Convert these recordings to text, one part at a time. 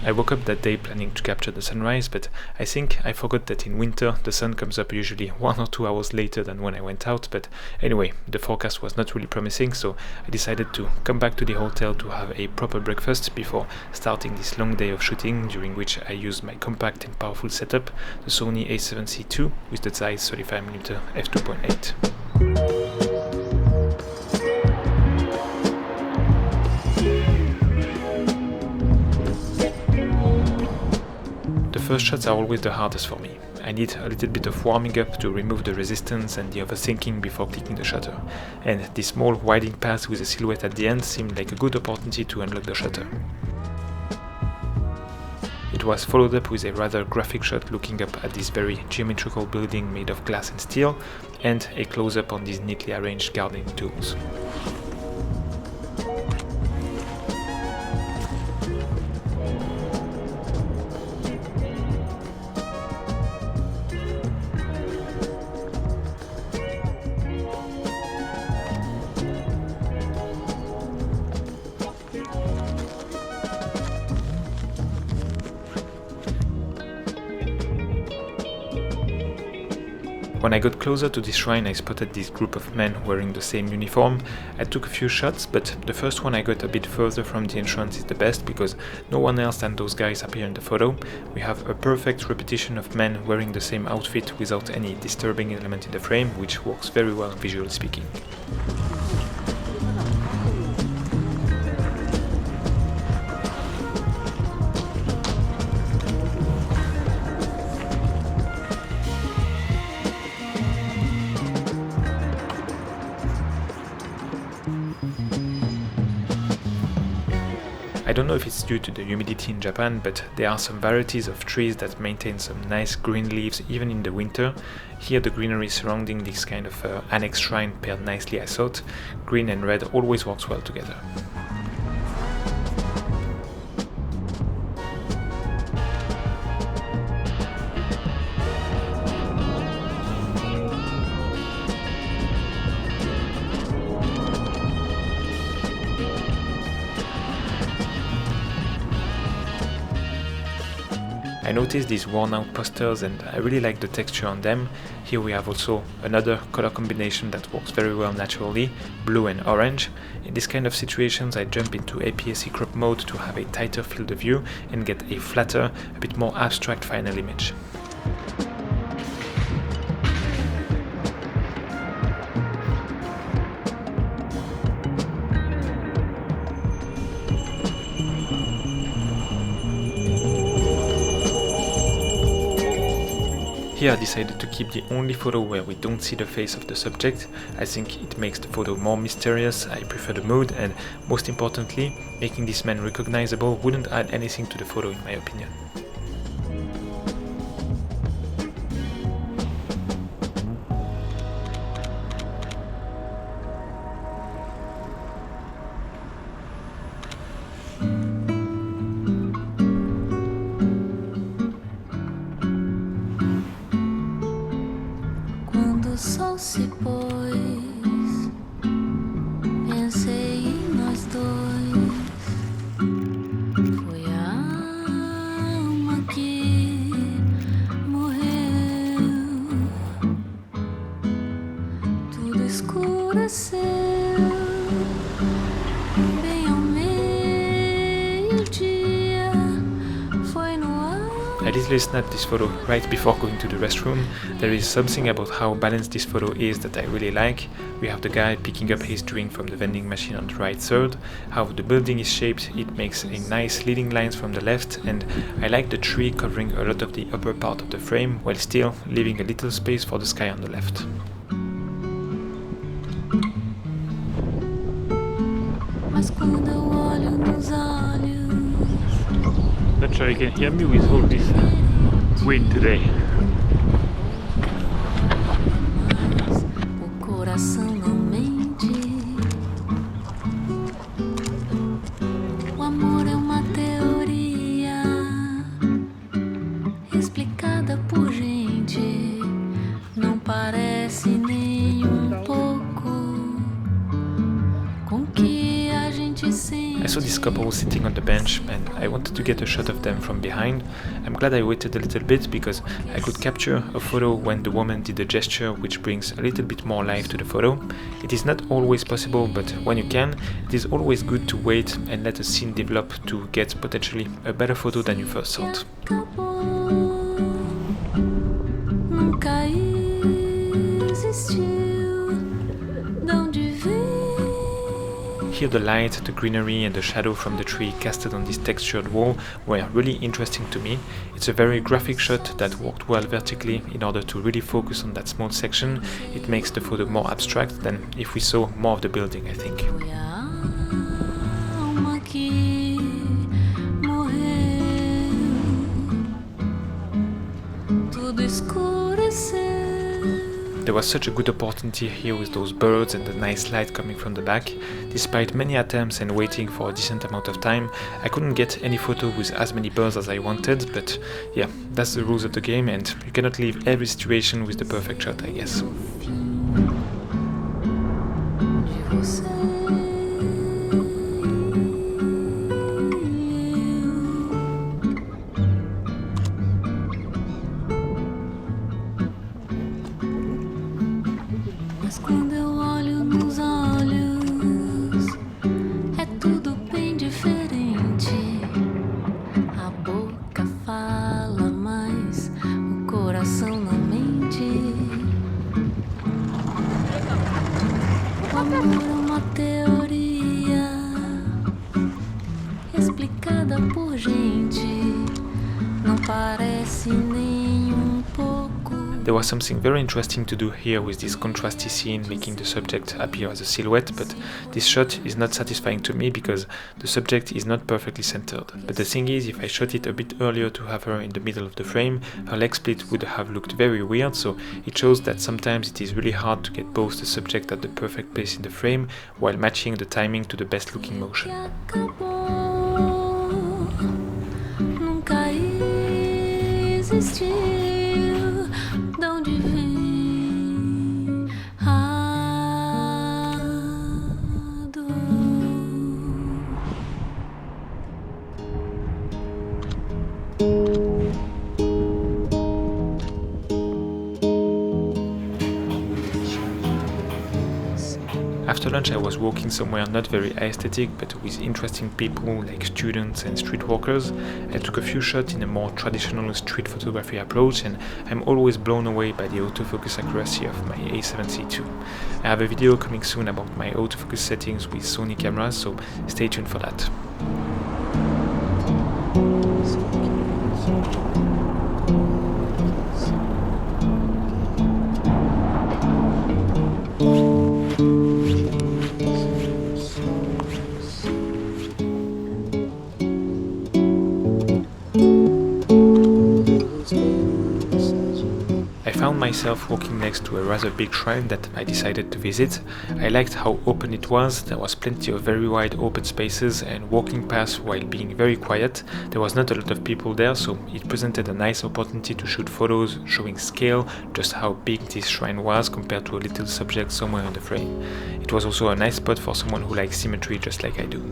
I woke up that day planning to capture the sunrise, but I think I forgot that in winter the sun comes up usually 1 or 2 hours later than when I went out. But anyway, the forecast was not really promising, so I decided to come back to the hotel to have a proper breakfast before starting this long day of shooting, during which I used my compact and powerful setup, the Sony a7C II with the Zeiss 35mm f2.8. The first shots are always the hardest for me. I need a little bit of warming up to remove the resistance and the overthinking before clicking the shutter, and this small winding path with a silhouette at the end seemed like a good opportunity to unlock the shutter. It was followed up with a rather graphic shot looking up at this very geometrical building made of glass and steel, and a close-up on these neatly arranged gardening tools. When I got closer to this shrine, I spotted this group of men wearing the same uniform. I took a few shots, but the first one I got a bit further from the entrance is the best because no one else than those guys appear in the photo. We have a perfect repetition of men wearing the same outfit without any disturbing element in the frame, which works very well visually speaking. I don't know if it's due to the humidity in Japan, but there are some varieties of trees that maintain some nice green leaves even in the winter. Here the greenery surrounding this kind of annex shrine paired nicely, I thought. Green and red always works well together. I noticed these worn out posters and I really like the texture on them. Here we have also another color combination that works very well naturally, blue and orange. In this kind of situations I jump into APS-C crop mode to have a tighter field of view and get a flatter, a bit more abstract final image. Here I decided to keep the only photo where we don't see the face of the subject. I think it makes the photo more mysterious, I prefer the mood, and most importantly, making this man recognizable wouldn't add anything to the photo in my opinion. O sol se pôs, pensei em nós dois. Foi a alma que morreu. Tudo escureceu, bem ao meio-dia. Foi no ar. I literally snapped this photo right before going to the restroom. There is something about how balanced this photo is that I really like. We have the guy picking up his drink from the vending machine on the right third, how the building is shaped, it makes a nice leading lines from the left, and I like the tree covering a lot of the upper part of the frame while still leaving a little space for the sky on the left. Mas quando eu olho nos olhos, Not sure you can hear me with all this wind today. o coração não mente. O amor é uma teoria explicada por gente. Não parece nem um pouco com que a gente sente. I saw this couple sitting on the bench and I wanted to get a shot of them from behind. I'm glad I waited a little bit because I could capture a photo when the woman did a gesture, which brings a little bit more life to the photo. It is not always possible, but when you can, it is always good to wait and let a scene develop to get potentially a better photo than you first thought. Nunca existiu, de onde veio. Here the light, the greenery and the shadow from the tree casted on this textured wall were really interesting to me. It's a very graphic shot that worked well vertically in order to really focus on that small section. It makes the photo more abstract than if we saw more of the building, I think. Foi a alma que morreu, tudo escureceu. There was such a good opportunity here with those birds and the nice light coming from the back. Despite many attempts and waiting for a decent amount of time, I couldn't get any photo with as many birds as I wanted, but yeah, that's the rules of the game and you cannot leave every situation with the perfect shot, I guess. De você. Mas quando eu olho nos olhos, é tudo bem diferente. A boca fala, mas o coração não mente. O amor é uma teoria explicada por gente. Não parece nem um pouco. There was something very interesting to do here with this contrasty scene making the subject appear as a silhouette, but this shot is not satisfying to me because the subject is not perfectly centered. But the thing is, if I shot it a bit earlier to have her in the middle of the frame, her leg split would have looked very weird, so it shows that sometimes it is really hard to get both the subject at the perfect place in the frame while matching the timing to the best looking motion. Nunca existiu. De onde vem a dor? After lunch I was walking somewhere not very aesthetic but with interesting people like students and street walkers. I took a few shots in a more traditional street photography approach and I'm always blown away by the autofocus accuracy of my A7C II. I have a video coming soon about my autofocus settings with Sony cameras, so stay tuned for that. I found myself walking next to a rather big shrine that I decided to visit. I liked how open it was, there was plenty of very wide open spaces and walking paths while being very quiet. There was not a lot of people there, so it presented a nice opportunity to shoot photos showing scale, just how big this shrine was compared to a little subject somewhere in the frame. It was also a nice spot for someone who likes symmetry just like I do.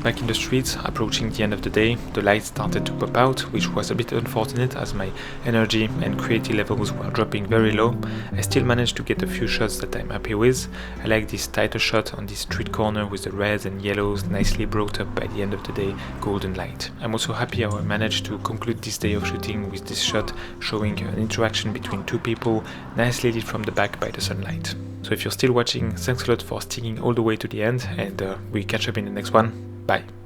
back in the streets, approaching the end of the day. The lights started to pop out, which was a bit unfortunate as my energy and creativity levels were dropping very low. I still managed to get a few shots that I'm happy with. I like this tighter shot on this street corner with the reds and yellows nicely brought up by the end of the day golden light. I'm also happy how I managed to conclude this day of shooting with this shot showing an interaction between two people nicely lit from the back by the sunlight. So if you're still watching, thanks a lot for sticking all the way to the end, and we catch up in the next one. Bye.